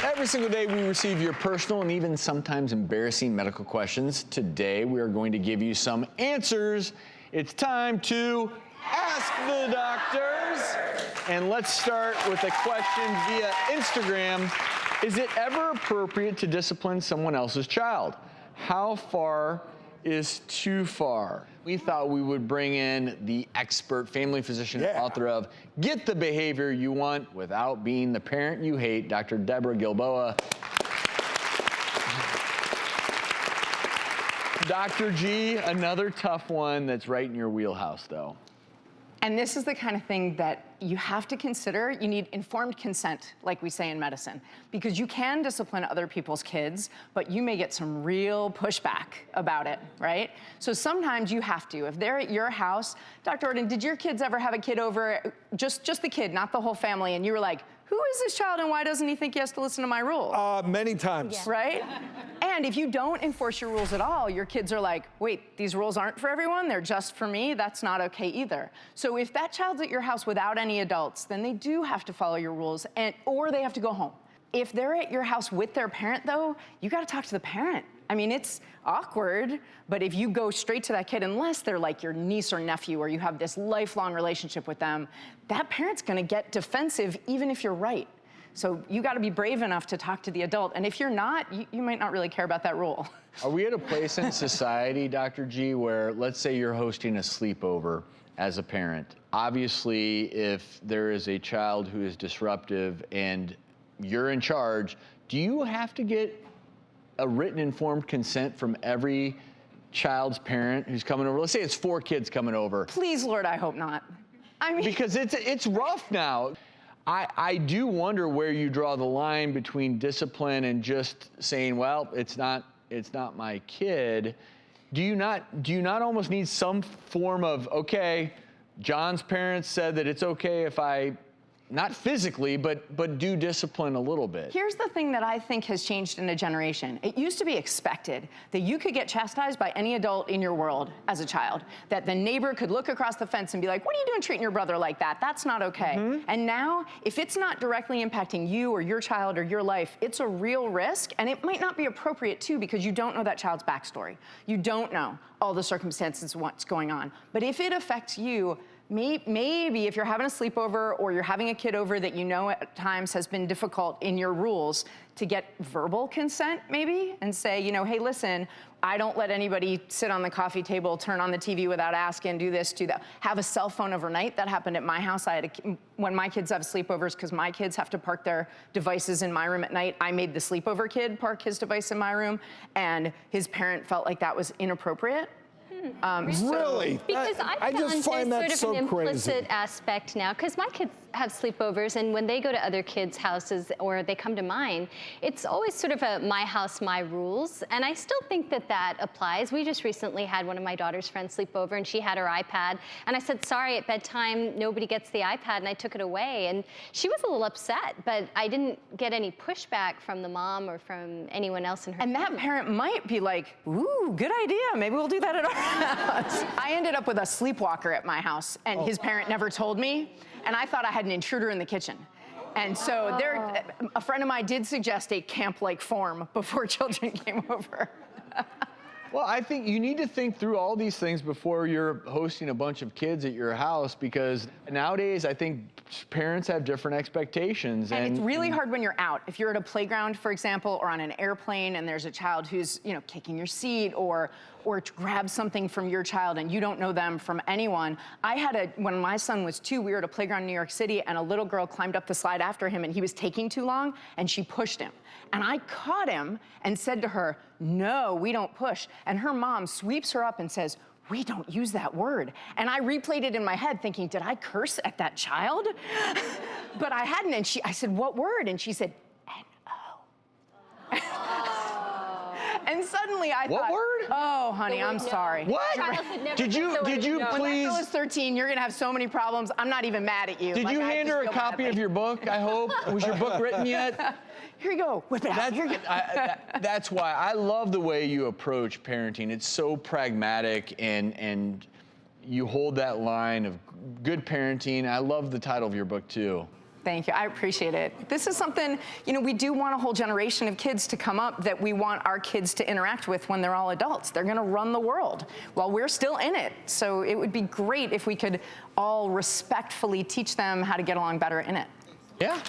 Every single day we receive your personal and even sometimes embarrassing medical questions. Today we are going to give you some answers. It's time to ask the doctors. And let's start with a question via Instagram. Is it ever appropriate to discipline someone else's child? How far is too far? We thought we would bring in the expert family physician, author of Get the Behavior You Want Without Being the Parent You Hate, Dr. Deborah Gilboa. Dr. G, another tough one that's right in your wheelhouse, though. And this is the kind of thing that you have to consider. You need informed consent, like we say in medicine, because you can discipline other people's kids, but you may get some real pushback about it, right? So sometimes you have to. If they're at your house, Dr. Ordon, did your kids ever have a kid over, just the kid, not the whole family, and you were like, who is this child and why doesn't he think he has to listen to my rules? Many times. Yeah. Right? And if you don't enforce your rules at all, your kids are like, wait, these rules aren't for everyone, they're just for me, that's not okay either. So if that child's at your house without any adults, then they do have to follow your rules, or they have to go home. If they're at your house with their parent though, you gotta talk to the parent. I mean, it's awkward, but if you go straight to that kid, unless they're like your niece or nephew, or you have this lifelong relationship with them, that parent's gonna get defensive even if you're right. So you gotta be brave enough to talk to the adult, and if you're not, you might not really care about that rule. Are we at a place in society, Dr. G, where let's say you're hosting a sleepover as a parent? Obviously, if there is a child who is disruptive and you're in charge, do you have to get a written informed consent from every child's parent who's coming over? Let's say it's 4 kids coming over. Please, Lord, I hope not. I mean, because it's rough now. I do wonder where you draw the line between discipline and just saying, well, it's not my kid. Do you not almost need some form of, okay, John's parents said that it's okay if I, not physically, but do discipline a little bit? Here's the thing that I think has changed in a generation. It used to be expected that you could get chastised by any adult in your world as a child, that the neighbor could look across the fence and be like, what are you doing treating your brother like that? That's not okay. Mm-hmm. And now, if it's not directly impacting you or your child or your life, it's a real risk, and it might not be appropriate too, because you don't know that child's backstory. You don't know all the circumstances of what's going on. But if it affects you, maybe if you're having a sleepover or you're having a kid over that you know at times has been difficult in your rules, to get verbal consent maybe and say, you know, hey, listen, I don't let anybody sit on the coffee table, turn on the TV without asking, do this, do that. Have a cell phone overnight. That happened at my house. When my kids have sleepovers, because my kids have to park their devices in my room at night, I made the sleepover kid park his device in my room, and his parent felt like that was inappropriate. Really? Because I just find that there's sort of so an crazy. implicit aspect now, because my kids have sleepovers, and when they go to other kids' houses or they come to mine, it's always sort of a my house, my rules, and I still think that that applies. We just recently had one of my daughter's friends sleep over, and she had her iPad, and I said, sorry, at bedtime, nobody gets the iPad, and I took it away, and she was a little upset, but I didn't get any pushback from the mom or from anyone else in her And that parent might be like, ooh, good idea, maybe we'll do that at our house. I ended up with a sleepwalker at my house, and his parent never told me, and I thought I had an intruder in the kitchen. And so a friend of mine did suggest a camp-like form before children came over. Well, I think you need to think through all these things before you're hosting a bunch of kids at your house, because nowadays I think parents have different expectations. And it's really hard when you're out. If you're at a playground, for example, or on an airplane, and there's a child who's, you know, kicking your seat or grab something from your child and you don't know them from anyone. When my son was 2, we were at a playground in New York City, and a little girl climbed up the slide after him, and he was taking too long, and she pushed him. And I caught him and said to her, no, we don't push. And her mom sweeps her up and says, we don't use that word. And I replayed it in my head thinking, did I curse at that child? But I hadn't, and I said, what word? And she said, N-O. And suddenly I thought, what word? Oh, honey, I'm sorry. What? Did you please? When that girl is 13, you're gonna have so many problems. I'm not even mad at you. Did you hand her a copy of your book, I hope? Was your book written yet? Here you go, whip it out. That's why I love the way you approach parenting. It's so pragmatic, and you hold that line of good parenting. I love the title of your book too. Thank you. I appreciate it. This is something, you know, we do want a whole generation of kids to come up that we want our kids to interact with when they're all adults. They're going to run the world while we're still in it. So it would be great if we could all respectfully teach them how to get along better in it. Yeah.